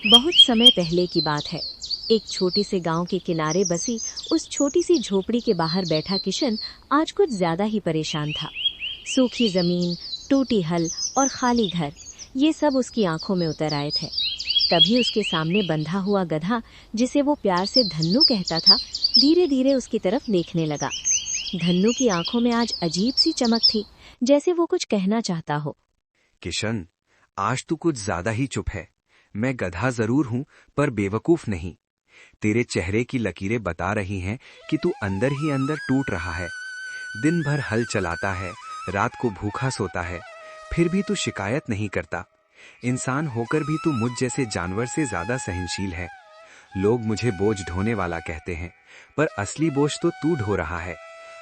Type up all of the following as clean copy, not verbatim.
बहुत समय पहले की बात है। एक छोटी से गांव के किनारे बसी उस छोटी सी झोपड़ी के बाहर बैठा किशन आज कुछ ज्यादा ही परेशान था। सूखी जमीन, टूटी हल और खाली घर, ये सब उसकी आंखों में उतर आए थे। तभी उसके सामने बंधा हुआ गधा, जिसे वो प्यार से धन्नू कहता था, धीरे धीरे उसकी तरफ देखने लगा। धन्नू की आंखों में आज अजीब सी चमक थी, जैसे वो कुछ कहना चाहता हो। किशन, आज तू कुछ ज्यादा ही चुप है। मैं गधा जरूर हूं, पर बेवकूफ नहीं। तेरे चेहरे की लकीरें बता रही हैं कि तू अंदर ही अंदर टूट रहा है। दिन भर हल चलाता है, रात को भूखा सोता है, फिर भी तू शिकायत नहीं करता। इंसान होकर भी तू मुझ जैसे जानवर से ज्यादा सहनशील है। लोग मुझे बोझ ढोने वाला कहते हैं, पर असली बोझ तो तू ढो रहा है,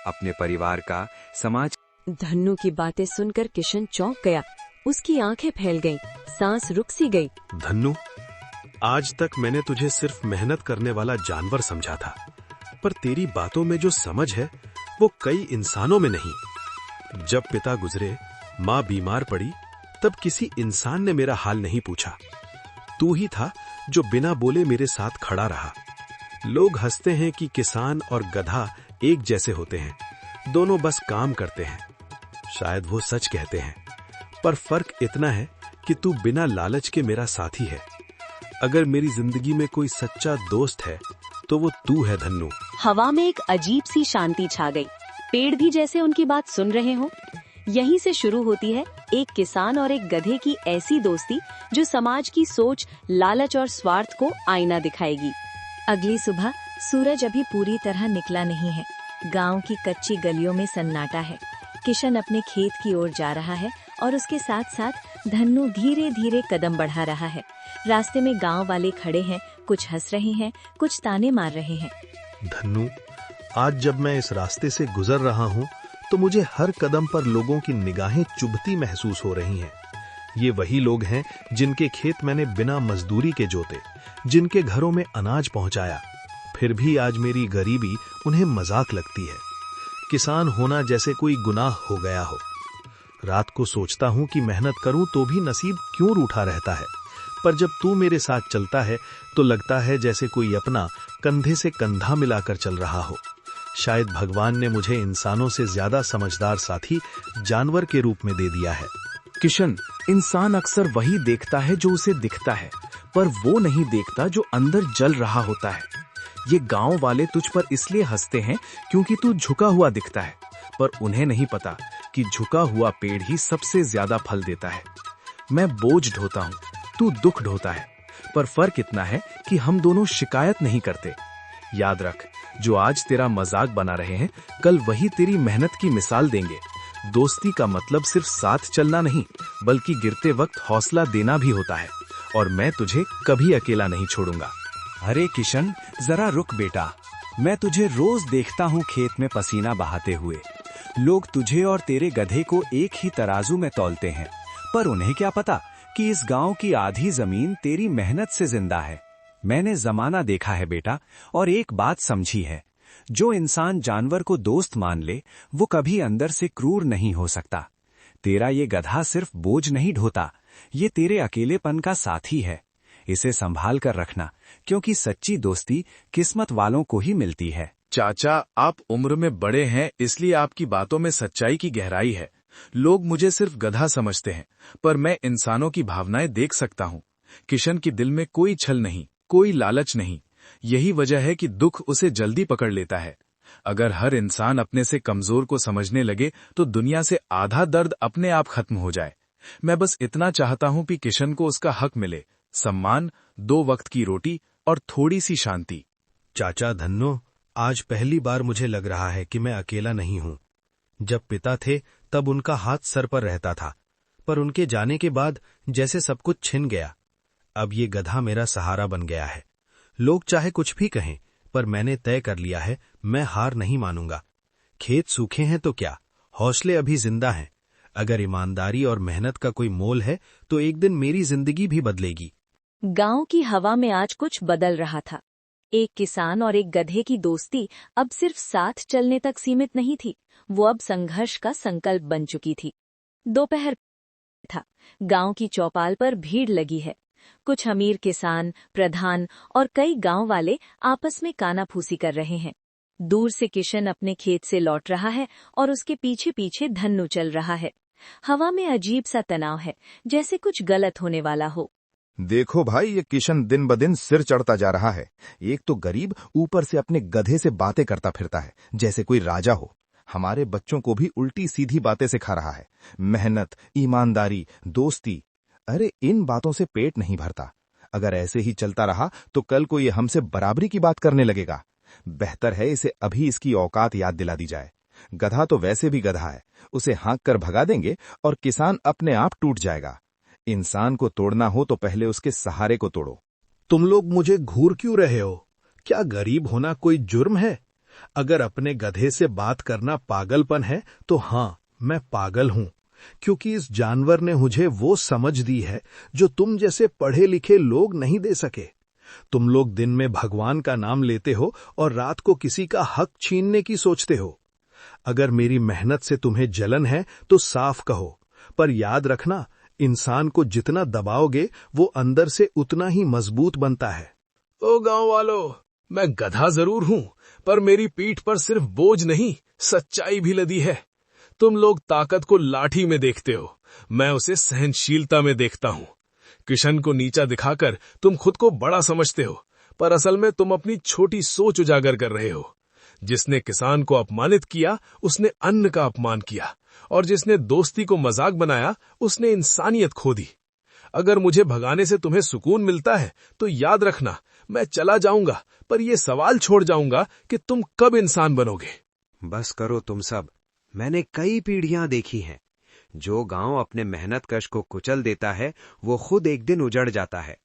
अपने परिवार का, समाज। धन्नू की बातें सुनकर किशन चौंक गया। उसकी आंखें फैल गईं, सांस रुक सी गई। धन्नू, आज तक मैंने तुझे सिर्फ मेहनत करने वाला जानवर समझा था, पर तेरी बातों में जो समझ है वो कई इंसानों में नहीं। जब पिता गुजरे, माँ बीमार पड़ी, तब किसी इंसान ने मेरा हाल नहीं पूछा। तू ही था जो बिना बोले मेरे साथ खड़ा रहा। लोग हंसते हैं कि किसान और गधा एक जैसे होते हैं, दोनों बस काम करते हैं। शायद वो सच कहते हैं, पर फर्क इतना है कि तू बिना लालच के मेरा साथी है। अगर मेरी जिंदगी में कोई सच्चा दोस्त है तो वो तू है धन्नू। हवा में एक अजीब सी शांति छा गई। पेड़ भी जैसे उनकी बात सुन रहे हों। यहीं से शुरू होती है एक किसान और एक गधे की ऐसी दोस्ती जो समाज की सोच, लालच और स्वार्थ को आईना दिखाएगी। अगली सुबह सूरज अभी पूरी तरह निकला नहीं है। गांव की कच्ची गलियों में सन्नाटा है। किशन अपने खेत की ओर जा रहा है और उसके साथ साथ धन्नू धीरे धीरे कदम बढ़ा रहा है। रास्ते में गांव वाले खड़े हैं, कुछ हंस रहे हैं, कुछ ताने मार रहे हैं। धन्नू, आज जब मैं इस रास्ते से गुजर रहा हूँ तो मुझे हर कदम पर लोगों की निगाहें चुभती महसूस हो रही हैं। ये वही लोग हैं जिनके खेत मैंने बिना मजदूरी के जोते, जिनके घरों में अनाज पहुंचाया, फिर भी आज मेरी गरीबी उन्हें मजाक लगती है। किसान होना जैसे कोई गुनाह हो गया हो। रात को सोचता हूं कि मेहनत करूं तो भी नसीब क्यों रूठा रहता है, पर जब तू मेरे साथ चलता है तो लगता है जैसे कोई अपना कंधे से कंधा मिलाकर चल रहा हो। शायद भगवान ने मुझे इंसानों से ज्यादा समझदार साथी जानवर के रूप में दे दिया है। किशन, इंसान अक्सर वही देखता है जो उसे दिखता है, पर वो नहीं देखता जो अंदर जल रहा होता है। ये गांव वाले तुझ पर इसलिए हंसते हैं क्योंकि तू झुका हुआ दिखता है, पर उन्हें नहीं पता कि झुका हुआ पेड़ ही सबसे ज्यादा फल देता है। मैं बोझ ढोता हूँ, तू दुख ढोता है, पर फर्क इतना है कि हम दोनों शिकायत नहीं करते। याद रख, जो आज तेरा मजाक बना रहे हैं, कल वही तेरी मेहनत की मिसाल देंगे। दोस्ती का मतलब सिर्फ साथ चलना नहीं, बल्कि गिरते वक्त हौसला देना भी होता है, और मैं तुझे कभी अकेला नहीं छोड़ूंगा। अरे किशन, जरा रुक बेटा। मैं तुझे रोज देखता हूँ खेत में पसीना बहाते हुए। लोग तुझे और तेरे गधे को एक ही तराजू में तौलते हैं, पर उन्हें क्या पता कि इस गांव की आधी जमीन तेरी मेहनत से जिंदा है। मैंने जमाना देखा है बेटा, और एक बात समझी है, जो इंसान जानवर को दोस्त मान ले, वो कभी अंदर से क्रूर नहीं हो सकता। तेरा ये गधा सिर्फ बोझ नहीं ढोता, ये तेरे अकेलेपन का साथी है। इसे संभाल कर रखना, क्योंकि सच्ची दोस्ती किस्मत वालों को ही मिलती है। चाचा, आप उम्र में बड़े हैं, इसलिए आपकी बातों में सच्चाई की गहराई है। लोग मुझे सिर्फ गधा समझते हैं, पर मैं इंसानों की भावनाएं देख सकता हूँ। किशन के दिल में कोई छल नहीं, कोई लालच नहीं। यही वजह है कि दुख उसे जल्दी पकड़ लेता है। अगर हर इंसान अपने से कमजोर को समझने लगे तो दुनिया से आधा दर्द अपने आप खत्म हो जाए। मैं बस इतना चाहता हूं कि किशन को उसका हक मिले, सम्मान, 2 वक्त की रोटी और थोड़ी सी शांति। चाचा धन्नो, आज पहली बार मुझे लग रहा है कि मैं अकेला नहीं हूं। जब पिता थे तब उनका हाथ सर पर रहता था, पर उनके जाने के बाद जैसे सब कुछ छिन गया। अब ये गधा मेरा सहारा बन गया है। लोग चाहे कुछ भी कहें, पर मैंने तय कर लिया है, मैं हार नहीं मानूंगा। खेत सूखे हैं तो क्या, हौसले अभी जिंदा हैं। अगर ईमानदारी और मेहनत का कोई मोल है तो एक दिन मेरी जिंदगी भी बदलेगी। गांव की हवा में आज कुछ बदल रहा था। एक किसान और एक गधे की दोस्ती अब सिर्फ साथ चलने तक सीमित नहीं थी, वो अब संघर्ष का संकल्प बन चुकी थी। दोपहर था। गांव की चौपाल पर भीड़ लगी है। कुछ अमीर किसान, प्रधान और कई गांव वाले आपस में कानाफूसी कर रहे हैं। दूर से किशन अपने खेत से लौट रहा है और उसके पीछे पीछे धन्नू चल रहा है। हवा में अजीब सा तनाव है, जैसे कुछ गलत होने वाला हो। देखो भाई, ये किशन दिन ब दिन सिर चढ़ता जा रहा है। एक तो गरीब, ऊपर से अपने गधे से बातें करता फिरता है जैसे कोई राजा हो। हमारे बच्चों को भी उल्टी सीधी बातें सिखा रहा है। मेहनत, ईमानदारी, दोस्ती। अरे इन बातों से पेट नहीं भरता। अगर ऐसे ही चलता रहा तो कल को ये हमसे बराबरी की बात करने लगेगा। बेहतर है इसे अभी इसकी औकात याद दिला दी जाए। गधा तो वैसे भी गधा है, उसे हाँक कर भगा देंगे और किसान अपने आप टूट जाएगा। इंसान को तोड़ना हो तो पहले उसके सहारे को तोड़ो। तुम लोग मुझे घूर क्यों रहे हो? क्या गरीब होना कोई जुर्म है? अगर अपने गधे से बात करना पागलपन है तो हाँ, मैं पागल हूं, क्योंकि इस जानवर ने मुझे वो समझ दी है जो तुम जैसे पढ़े लिखे लोग नहीं दे सके। तुम लोग दिन में भगवान का नाम लेते हो और रात को किसी का हक छीनने की सोचते हो। अगर मेरी मेहनत से तुम्हें जलन है तो साफ कहो, पर याद रखना, इंसान को जितना दबाओगे वो अंदर से उतना ही मजबूत बनता है। ओ गांव वालों, मैं गधा जरूर हूं, पर मेरी पीठ पर सिर्फ बोझ नहीं, सच्चाई भी लदी है। तुम लोग ताकत को लाठी में देखते हो, मैं उसे सहनशीलता में देखता हूं। किशन को नीचा दिखाकर तुम खुद को बड़ा समझते हो, पर असल में तुम अपनी छोटी सोच उजागर कर रहे हो। जिसने किसान को अपमानित किया उसने अन्न का अपमान किया, और जिसने दोस्ती को मजाक बनाया उसने इंसानियत खो दी। अगर मुझे भगाने से तुम्हें सुकून मिलता है तो याद रखना, मैं चला जाऊंगा, पर यह सवाल छोड़ जाऊंगा कि तुम कब इंसान बनोगे। बस करो तुम सब। मैंने कई पीढ़ियां देखी हैं। जो गांव अपने मेहनत कश को कुचल देता है वो खुद एक दिन उजड़ जाता है।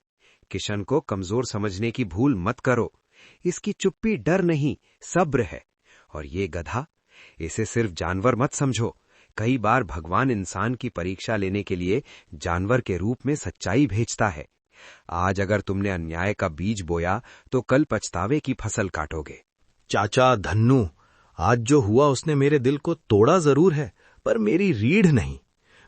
किशन को कमजोर समझने की भूल मत करो। इसकी चुप्पी डर नहीं, सब्र है। और ये गधा, इसे सिर्फ जानवर मत समझो। कई बार भगवान इंसान की परीक्षा लेने के लिए जानवर के रूप में सच्चाई भेजता है। आज अगर तुमने अन्याय का बीज बोया तो कल पछतावे की फसल काटोगे। चाचा धन्नू, आज जो हुआ उसने मेरे दिल को तोड़ा जरूर है, पर मेरी रीढ़ नहीं।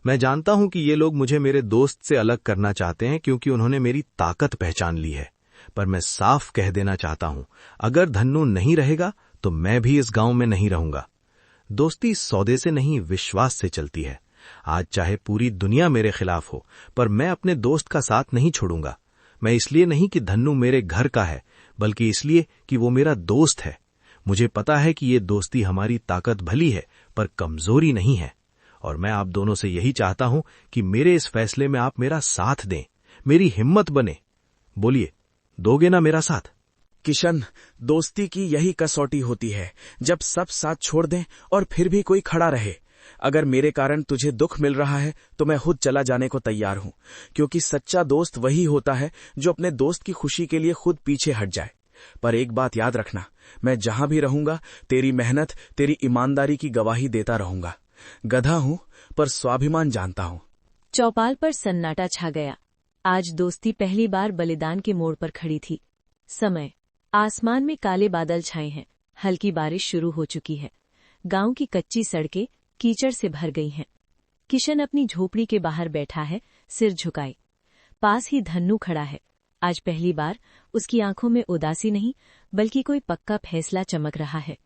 मैं जानता हूं कि ये लोग मुझे मेरे दोस्त से अलग करना चाहते हैं क्योंकि उन्होंने मेरी ताकत पहचान ली है। पर मैं साफ कह देना चाहता हूं, अगर धन्नू नहीं रहेगा तो मैं भी इस गांव में नहीं रहूंगा। दोस्ती सौदे से नहीं, विश्वास से चलती है। आज चाहे पूरी दुनिया मेरे खिलाफ हो, पर मैं अपने दोस्त का साथ नहीं छोड़ूंगा। मैं इसलिए नहीं कि धन्नू मेरे घर का है, बल्कि इसलिए कि वो मेरा दोस्त है। मुझे पता है कि ये दोस्ती हमारी ताकत भली है, पर कमजोरी नहीं है। और मैं आप दोनों से यही चाहता हूं कि मेरे इस फैसले में आप मेरा साथ दें, मेरी हिम्मत बने। बोलिए, दोगे ना मेरा साथ? किशन, दोस्ती की यही कसौटी होती है, जब सब साथ छोड़ दें और फिर भी कोई खड़ा रहे। अगर मेरे कारण तुझे दुख मिल रहा है तो मैं खुद चला जाने को तैयार हूं, क्योंकि सच्चा दोस्त वही होता है जो अपने दोस्त की खुशी के लिए खुद पीछे हट जाए। पर एक बात याद रखना, मैं जहां भी रहूंगा तेरी मेहनत, तेरी ईमानदारी की गवाही देता रहूंगा। गधा हूं पर स्वाभिमान जानता हूं। चौपाल पर सन्नाटा छा गया। आज दोस्ती पहली बार बलिदान के मोड़ पर खड़ी थी। समय, आसमान में काले बादल छाए हैं, हल्की बारिश शुरू हो चुकी है। गांव की कच्ची सड़कें कीचड़ से भर गई हैं। किशन अपनी झोपड़ी के बाहर बैठा है, सिर झुकाए। पास ही धन्नू खड़ा है। आज पहली बार उसकी आंखों में उदासी नहीं, बल्कि कोई पक्का फैसला चमक रहा है।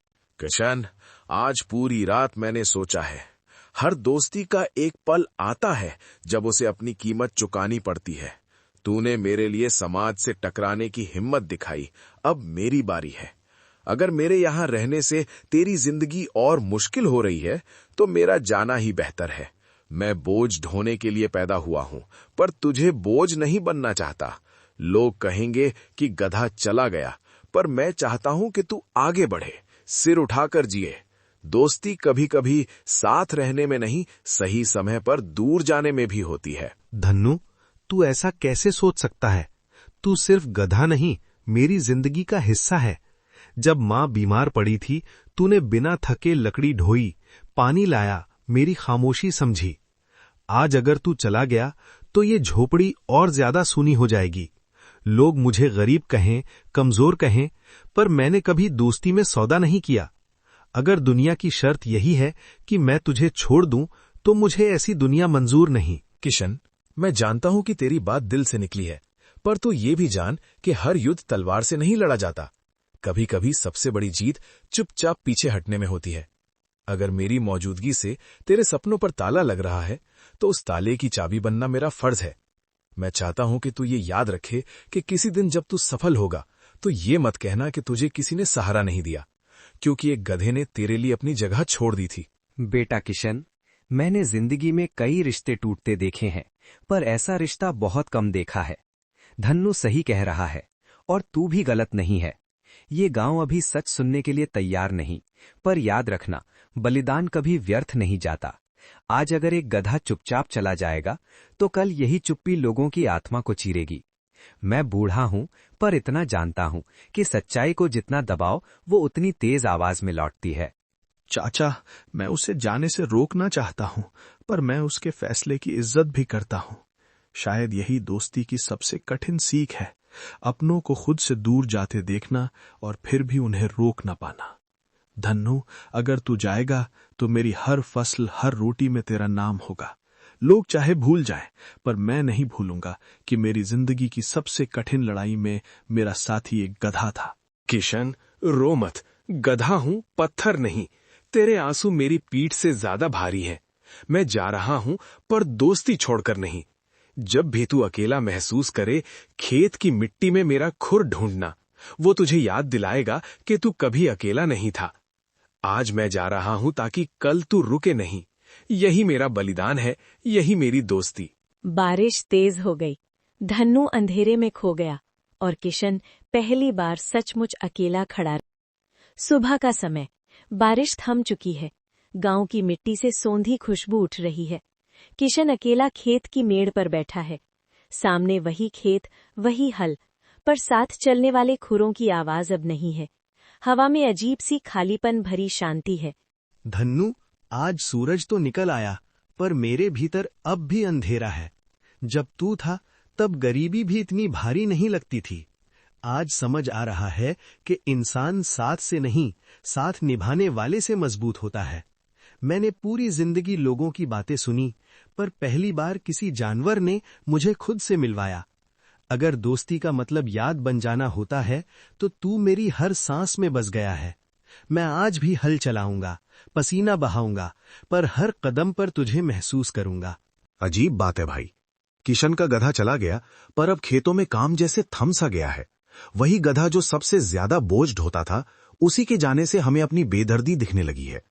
किशन, आज पूरी रात मैंने सोचा है, हर दोस्ती का एक पल आता है जब उसे अपनी कीमत चुकानी पड़ती है। तूने मेरे लिए समाज से टकराने की हिम्मत दिखाई, अब मेरी बारी है। अगर मेरे यहाँ रहने से तेरी जिंदगी और मुश्किल हो रही है तो मेरा जाना ही बेहतर है। मैं बोझ ढोने के लिए पैदा हुआ हूं, पर तुझे बोझ नहीं बनना चाहता। लोग कहेंगे कि गधा चला गया, पर मैं चाहता हूं कि तू आगे बढ़े, सिर उठाकर जिए। दोस्ती कभी कभी साथ रहने में नहीं, सही समय पर दूर जाने में भी होती है। धन्नू, तू ऐसा कैसे सोच सकता है? तू सिर्फ गधा नहीं, मेरी जिंदगी का हिस्सा है। जब मां बीमार पड़ी थी, तूने बिना थके लकड़ी ढोई, पानी लाया, मेरी खामोशी समझी। आज अगर तू चला गया तो ये झोपड़ी और ज्यादा सूनी हो जाएगी। लोग मुझे गरीब कहें, कमजोर कहें, पर मैंने कभी दोस्ती में सौदा नहीं किया। अगर दुनिया की शर्त यही है कि मैं तुझे छोड़ दूं, तो मुझे ऐसी दुनिया मंजूर नहीं। किशन, मैं जानता हूं कि तेरी बात दिल से निकली है, पर तू ये भी जान कि हर युद्ध तलवार से नहीं लड़ा जाता। कभी कभी सबसे बड़ी जीत चुपचाप पीछे हटने में होती है। अगर मेरी मौजूदगी से तेरे सपनों पर ताला लग रहा है तो उस ताले की चाबी बनना मेरा फर्ज है। मैं चाहता हूं कि तू ये याद रखे कि किसी दिन जब तू सफल होगा तो ये मत कहना कि तुझे किसी ने सहारा नहीं दिया, क्योंकि एक गधे ने तेरे लिए अपनी जगह छोड़ दी थी। बेटा किशन, मैंने जिंदगी में कई रिश्ते टूटते देखे हैं, पर ऐसा रिश्ता बहुत कम देखा है। धन्नू सही कह रहा है और तू भी गलत नहीं है। ये गांव अभी सच सुनने के लिए तैयार नहीं, पर याद रखना, बलिदान कभी व्यर्थ नहीं जाता। आज अगर एक गधा चुपचाप चला जाएगा तो कल यही चुप्पी लोगों की आत्मा को चीरेगी। मैं बूढ़ा हूं, पर इतना जानता हूं कि सच्चाई को जितना दबाओ वो उतनी तेज आवाज में लौटती है। चाचा, मैं उसे जाने से रोकना चाहता हूं, पर मैं उसके फैसले की इज्जत भी करता हूं। शायद यही दोस्ती की सबसे कठिन सीख है, अपनों को खुद से दूर जाते देखना और फिर भी उन्हें रोक न पाना। धन्नू, अगर तू जाएगा तो मेरी हर फसल, हर रोटी में तेरा नाम होगा। लोग चाहे भूल जाएं, पर मैं नहीं भूलूंगा कि मेरी जिंदगी की सबसे कठिन लड़ाई में मेरा साथी एक गधा था। किशन, रो मत। गधा हूं, पत्थर नहीं। तेरे आंसू मेरी पीठ से ज्यादा भारी हैं। मैं जा रहा हूं, पर दोस्ती छोड़कर नहीं। जब भी तू अकेला महसूस करे, खेत की मिट्टी में मेरा खुर ढूंढना। वो तुझे याद दिलाएगा कि तू कभी अकेला नहीं था। आज मैं जा रहा हूं ताकि कल तू रुके नहीं। यही मेरा बलिदान है, यही मेरी दोस्ती। बारिश तेज हो गई। धन्नू अंधेरे में खो गया और किशन पहली बार सचमुच अकेला खड़ा। सुबह का समय, बारिश थम चुकी है। गांव की मिट्टी से सौंधी खुशबू उठ रही है। किशन अकेला खेत की मेड़ पर बैठा है। सामने वही खेत, वही हल, पर साथ चलने वाले खुरों की आवाज अब नहीं है। हवा में अजीब सी खालीपन भरी शांति है। धन्नू, आज सूरज तो निकल आया, पर मेरे भीतर अब भी अंधेरा है। जब तू था तब गरीबी भी इतनी भारी नहीं लगती थी। आज समझ आ रहा है कि इंसान साथ से नहीं, साथ निभाने वाले से मजबूत होता है। मैंने पूरी जिंदगी लोगों की बातें सुनी, पर पहली बार किसी जानवर ने मुझे खुद से मिलवाया। अगर दोस्ती का मतलब याद बन जाना होता है तो तू मेरी हर सांस में बस गया है। मैं आज भी हल चलाऊंगा, पसीना बहाऊंगा, पर हर कदम पर तुझे महसूस करूंगा। अजीब बात है भाई, किशन का गधा चला गया, पर अब खेतों में काम जैसे थम सा गया है। वही गधा जो सबसे ज्यादा बोझ ढोता था, उसी के जाने से हमें अपनी बेदर्दी दिखने लगी है।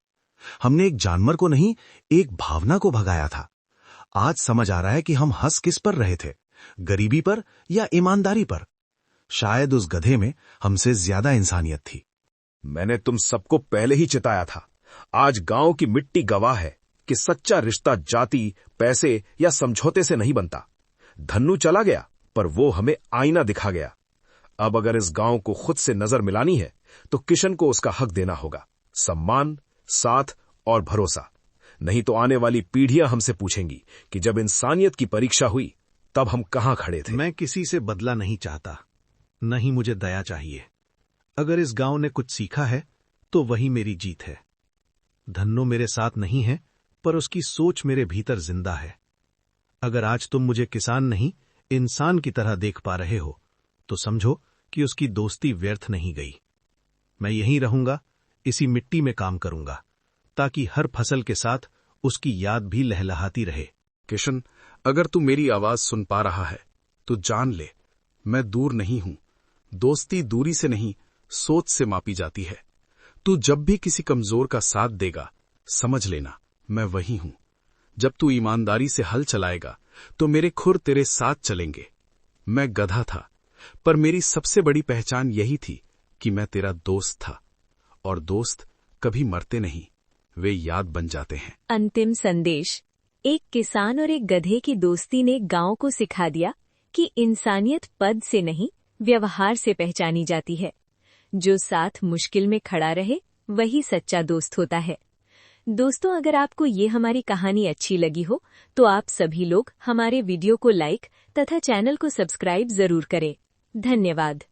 हमने एक जानवर को नहीं, एक भावना को भगाया था। आज समझ आ रहा है कि हम हंस किस पर रहे थे, गरीबी पर या ईमानदारी पर। शायद उस गधे में हमसे ज्यादा इंसानियत थी। मैंने तुम सबको पहले ही चिताया था। आज गांव की मिट्टी गवाह है कि सच्चा रिश्ता जाति, पैसे या समझौते से नहीं बनता। धन्नू चला गया, पर वो हमें आईना दिखा गया। अब अगर इस गांव को खुद से नजर मिलानी है तो किशन को उसका हक देना होगा, सम्मान, साथ और भरोसा। नहीं तो आने वाली पीढ़ियां हमसे पूछेंगी कि जब इंसानियत की परीक्षा हुई तब हम कहां खड़े थे। मैं किसी से बदला नहीं चाहता, न ही मुझे दया चाहिए। अगर इस गांव ने कुछ सीखा है तो वही मेरी जीत है। धन्नो मेरे साथ नहीं है, पर उसकी सोच मेरे भीतर जिंदा है। अगर आज तुम मुझे किसान नहीं, इंसान की तरह देख पा रहे हो तो समझो कि उसकी दोस्ती व्यर्थ नहीं गई। मैं यहीं रहूंगा, इसी मिट्टी में काम करूंगा, ताकि हर फसल के साथ उसकी याद भी लहलहाती रहे। किशन, अगर तू मेरी आवाज सुन पा रहा है तो जान ले, मैं दूर नहीं हूं। दोस्ती दूरी से नहीं, सोच से मापी जाती है। तू जब भी किसी कमजोर का साथ देगा, समझ लेना मैं वही हूं। जब तू ईमानदारी से हल चलाएगा तो मेरे खुर तेरे साथ चलेंगे। मैं गधा था, पर मेरी सबसे बड़ी पहचान यही थी कि मैं तेरा दोस्त था, और दोस्त कभी मरते नहीं, वे याद बन जाते हैं। अंतिम संदेश। एक किसान और एक गधे की दोस्ती ने गांव को सिखा दिया कि इंसानियत पद से नहीं, व्यवहार से पहचानी जाती है। जो साथ मुश्किल में खड़ा रहे, वही सच्चा दोस्त होता है। दोस्तों, अगर आपको ये हमारी कहानी अच्छी लगी हो तो आप सभी लोग हमारे वीडियो को लाइक तथा चैनल को सब्सक्राइब जरूर करें। धन्यवाद।